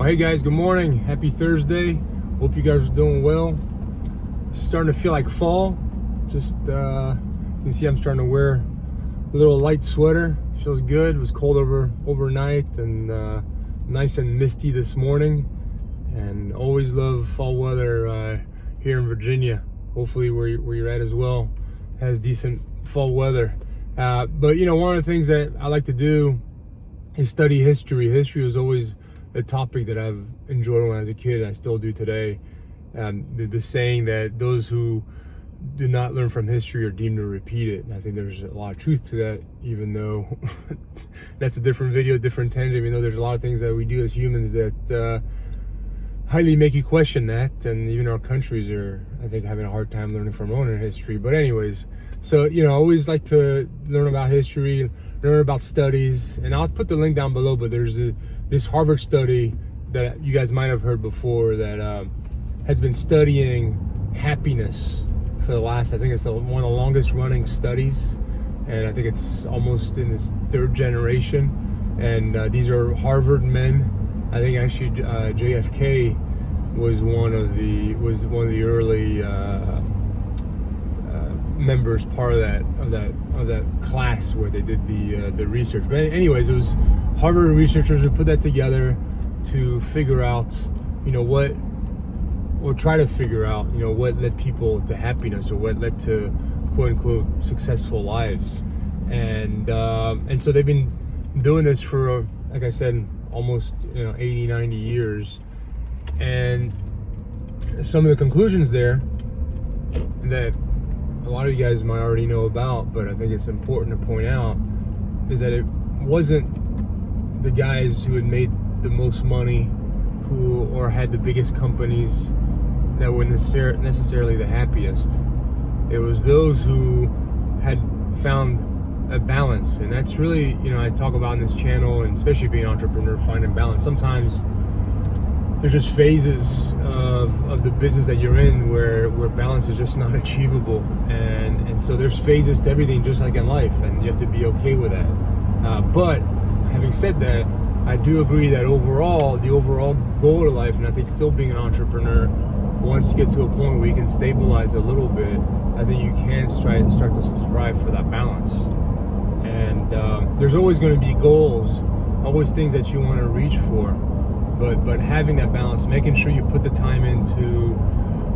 Well, hey guys, good morning. Happy Thursday. Hope you guys are doing well. Starting to feel like fall. Just you can see I'm starting to wear a little light sweater. Feels good. It was cold overnight and nice and misty this morning. And always love fall weather here in Virginia. Hopefully where you're at as well has decent fall weather. But you know, one of the things that I like to do is study history. History was always a topic that I've enjoyed when I was a kid, and I still do today. The saying that those who do not learn from history are deemed to repeat it. And I think there's a lot of truth to that, even though that's a different video, different tangent, even though there's a lot of things that we do as humans that highly make you question that. And even our countries are, I think, having a hard time learning from our own history. But anyways, so, you know, I always like to learn about history, learn about studies, and I'll put the link down below, but there's this Harvard study that you guys might have heard before that has been studying happiness for the last, I think it's one of the longest running studies, and I think it's almost in its third generation. And these are Harvard men. I think actually JFK was one of the early members, part of that class where they did the research. But anyways, it was Harvard researchers who put that together to figure out, you know, try to figure out, you know, what led people to happiness, or what led to quote unquote successful lives. And so they've been doing this for, like I said, almost, you know, 80, 90 years. And some of the conclusions there that a lot of you guys might already know about, but I think it's important to point out, is that it wasn't the guys who had made the most money or had the biggest companies that were necessarily the happiest. It was those who had found a balance. And that's really, you know, I talk about in this channel, and especially being an entrepreneur, finding balance. Sometimes there's just phases of the business that you're in where balance is just not achievable, and so there's phases to everything, just like in life, and you have to be okay with that. But having said that, I do agree that the overall goal of life, and I think still being an entrepreneur, once you get to a point where you can stabilize a little bit, I think you can start to strive for that balance. And there's always going to be goals, always things that you want to reach for. But having that balance, making sure you put the time into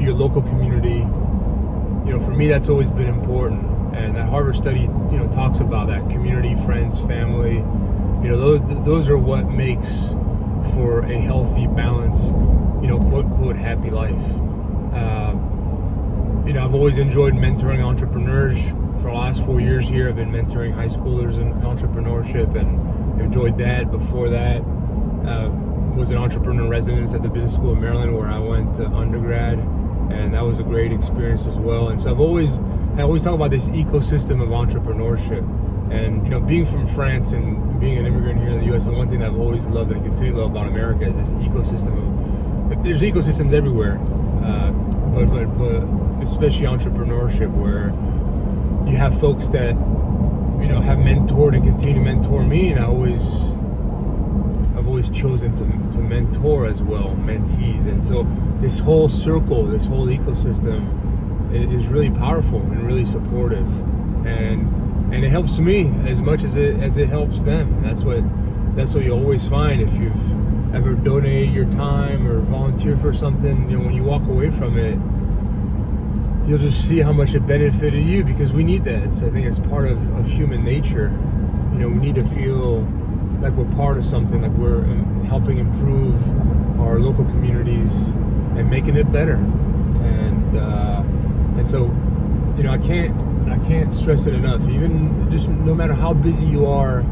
your local community, you know, for me, that's always been important. And that Harvard study, you know, talks about that: community, friends, family. You know, those are what makes for a healthy, balanced, you know, quote unquote happy life. You know, I've always enjoyed mentoring entrepreneurs. For the last 4 years here, I've been mentoring high schoolers in entrepreneurship, and enjoyed that. Before that, was an entrepreneur in residence at the Business School of Maryland, where I went to undergrad, and that was a great experience as well. And so I always talk about this ecosystem of entrepreneurship. And, you know, being from France and being an immigrant here in the U.S., the one thing that I've always loved and continue to love about America is this ecosystem. There's ecosystems everywhere, but especially entrepreneurship, where you have folks that, you know, have mentored and continue to mentor me, and I've always chosen to mentor as well, mentees. And so this whole circle, this whole ecosystem is really powerful and really supportive, and it helps me as much as it helps them. That's what you always find if you've ever donated your time or volunteered for something. You know, when you walk away from it, you'll just see how much it benefited you, because we need that. I think it's part of human nature. You know, we need to feel like we're part of something, like we're helping improve our local communities and making it better. And so, you know, I can't stress it enough. Even just no matter how busy you are,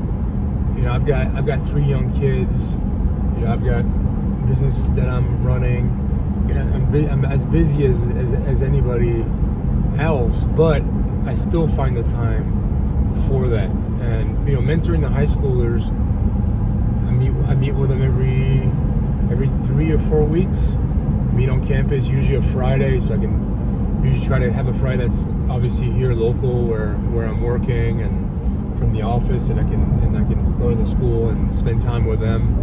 you know, I've got 3 young kids. You know, I've got business that I'm running. I'm as busy as anybody else, but I still find the time for that. And, you know, mentoring the high schoolers, I meet with them every 3 or 4 weeks. Meet on campus, usually a Friday, so I can usually try to have a Friday that's obviously here local where I'm working and from the office, and I can go to the school and spend time with them.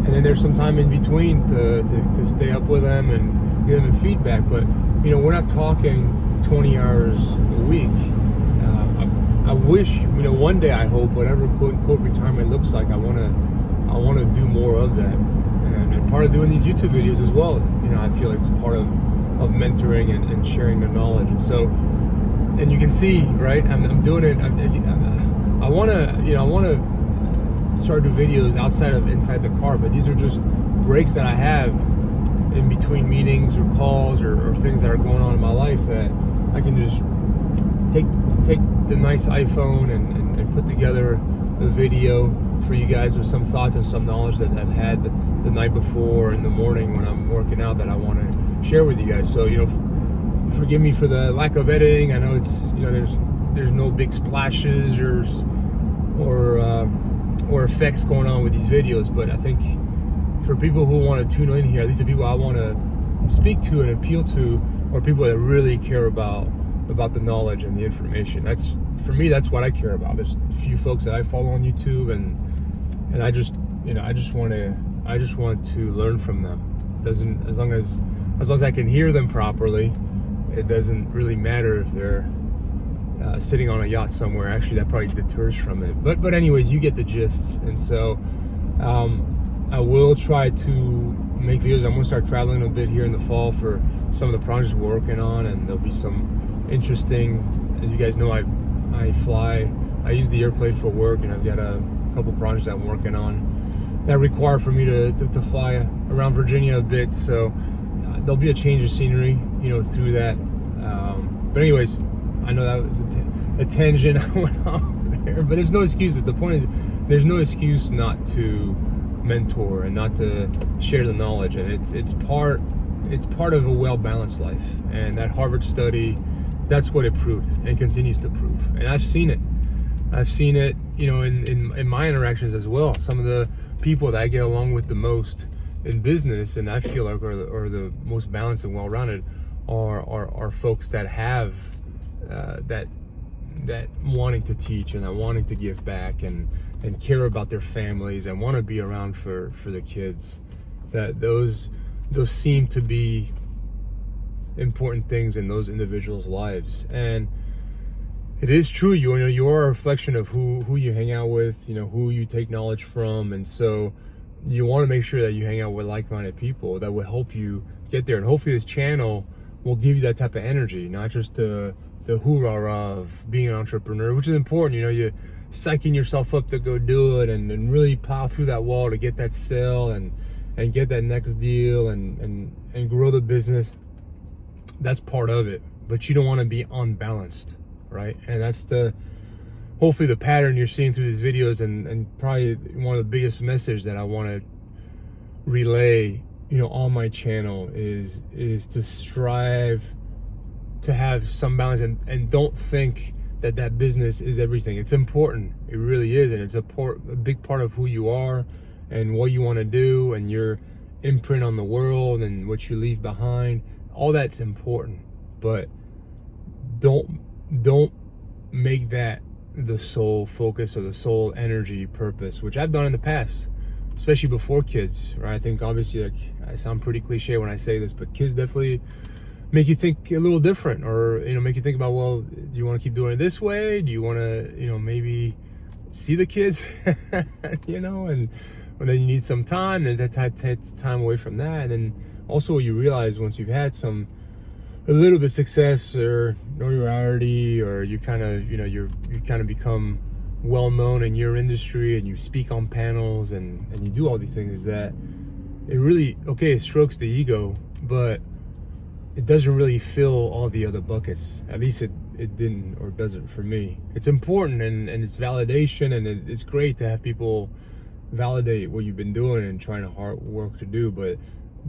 and then there's some time in between to stay up with them and give them feedback. But we're not talking 20 hours a week. I wish, one day I hope whatever quote unquote retirement looks like, I want to do more of that, and part of doing these YouTube videos as well. I feel it's part of mentoring and sharing the knowledge. And so, and you can see, right? I'm doing it. I want to start to do videos outside of inside the car, but these are just breaks that I have in between meetings or calls or things that are going on in my life that I can just take the nice iPhone and put together a video for you guys with some thoughts and some knowledge that I've had the night before in the morning when I'm working out that I want to share with you guys. So forgive me for the lack of editing. I know it's there's no big splashes or effects going on with these videos, but I think for people who want to tune in here, these are people I want to speak to and appeal to, or people that really care about the knowledge and the information. That's, for me, that's what I care about. There's a few folks that I follow on YouTube, and I just want to learn from them. As long as I can hear them properly, it doesn't really matter if they're sitting on a yacht somewhere. Actually, that probably deters from it. But anyways, you get the gist. And so I will try to make videos. I'm gonna start traveling a bit here in the fall for some of the projects we're working on, and there'll be some interesting, as you guys know, I fly. I use the airplane for work, and I've got a couple projects that I'm working on that require for me to fly around Virginia a bit. So there'll be a change of scenery, through that. But anyways, I know that was a tangent I went on there, but there's no excuses. The point is, there's no excuse not to mentor and not to share the knowledge, and it's part of a well-balanced life. And that Harvard study, that's what it proved and continues to prove. And I've seen it, in my interactions as well. Some of the people that I get along with the most in business, and I feel like are the most balanced and well-rounded, are folks that have that wanting to teach and that wanting to give back and care about their families and want to be around for the kids. That those seem to be important things in those individuals' lives. And it is true, you are a reflection of who you hang out with, who you take knowledge from. And so you want to make sure that you hang out with like-minded people that will help you get there. And hopefully this channel will give you that type of energy, not just the hoorah of being an entrepreneur, which is important. You're psyching yourself up to go do it and really plow through that wall to get that sale and get that next deal and grow the business. That's part of it, but you don't want to be unbalanced, right? And that's hopefully the pattern you're seeing through these videos, and probably one of the biggest messages that I want to relay, on my channel is to strive to have some balance, and don't think that business is everything. It's important, it really is, and it's a big part of who you are and what you want to do and your imprint on the world and what you leave behind. All that's important, but don't make that the sole focus or the sole energy purpose, which I've done in the past, especially before kids, right? I think obviously, like, I sound pretty cliche when I say this, but kids definitely make you think a little different, or make you think about, well, do you want to keep doing it this way? Do you want to maybe see the kids and then you need some time, and that takes time away from that. And then also what you realize once you've had a little bit of success or notoriety, or you kind of become well known in your industry, and you speak on panels and you do all these things, is that it really, it strokes the ego, but it doesn't really fill all the other buckets. At least it didn't, or doesn't for me. It's important, and it's validation, and it's great to have people validate what you've been doing and trying to hard work to do, but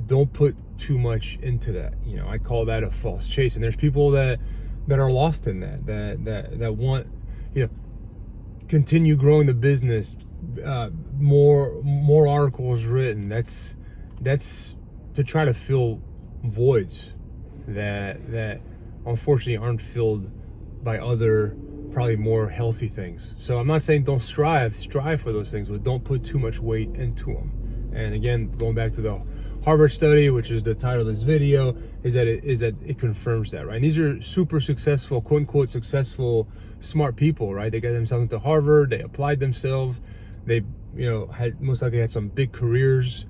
don't put too much into that. I call that a false chase, and there's people that are lost in that want continue growing the business, more articles written. That's to try to fill voids that unfortunately aren't filled by other, probably more healthy things. So I'm not saying don't strive for those things, but don't put too much weight into them. And again, going back to the Harvard study, which is the title of this video, is that it confirms that, right? And these are super successful, quote unquote successful, smart people, right? They got themselves into Harvard, they applied themselves, they had most likely had some big careers,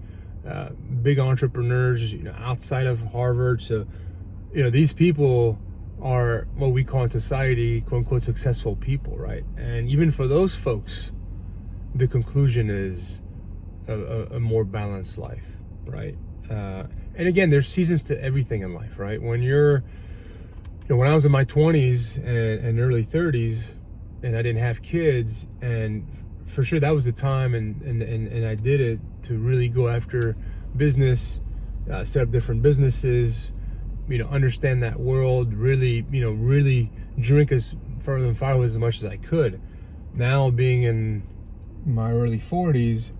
big entrepreneurs, outside of Harvard. So these people are what we call in society, quote unquote successful people, right? And even for those folks, the conclusion is a more balanced life, right? And again, there's seasons to everything in life, right? When when I was in my 20s and early 30s, and I didn't have kids, and for sure that was the time, and I did it to really go after business, set up different businesses, understand that world, really, really drink as further than firewood as much as I could. Now being in my early 40s,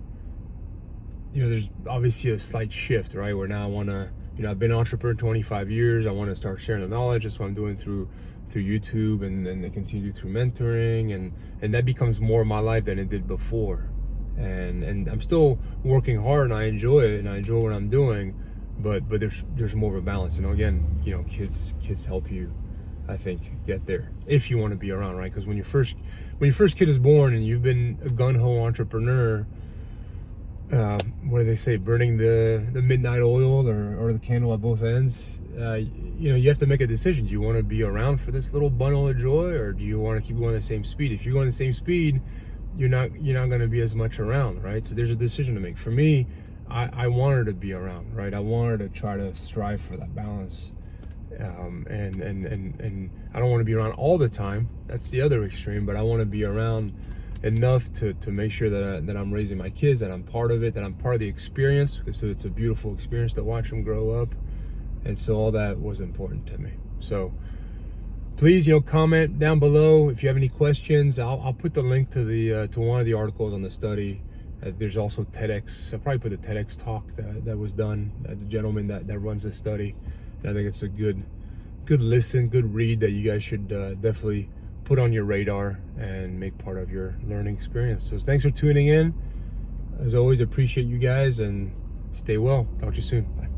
there's obviously a slight shift, right? Where now I want to, I've been an entrepreneur 25 years. I want to start sharing the knowledge. That's what I'm doing through YouTube, and then continue through mentoring, and that becomes more of my life than it did before. And I'm still working hard, and I enjoy it, and I enjoy what I'm doing, but there's more of a balance. And again, kids help you, I think, get there if you want to be around, right? Because when your first kid is born and you've been a gun-ho entrepreneur, what do they say, burning the midnight oil or the candle at both ends, you have to make a decision. Do you want to be around for this little bundle of joy, or do you want to keep going the same speed? If you're going the same speed, you're not going to be as much around, right? So there's a decision to make. For me, I wanted to be around, right? I wanted to try to strive for that balance, and I don't want to be around all the time. That's the other extreme. But I want to be around enough to make sure that I'm raising my kids, that I'm part of it, that I'm part of the experience, because it's a beautiful experience to watch them grow up. And so all that was important to me. So please, comment down below if you have any questions. I'll put the link to the to one of the articles on the study. There's also TEDx. I'll probably put the TEDx talk that was done, the gentleman that runs the study. And I think it's a good listen, good read that you guys should definitely put on your radar and make part of your learning experience. So thanks for tuning in. As always, appreciate you guys, and stay well. Talk to you soon. Bye.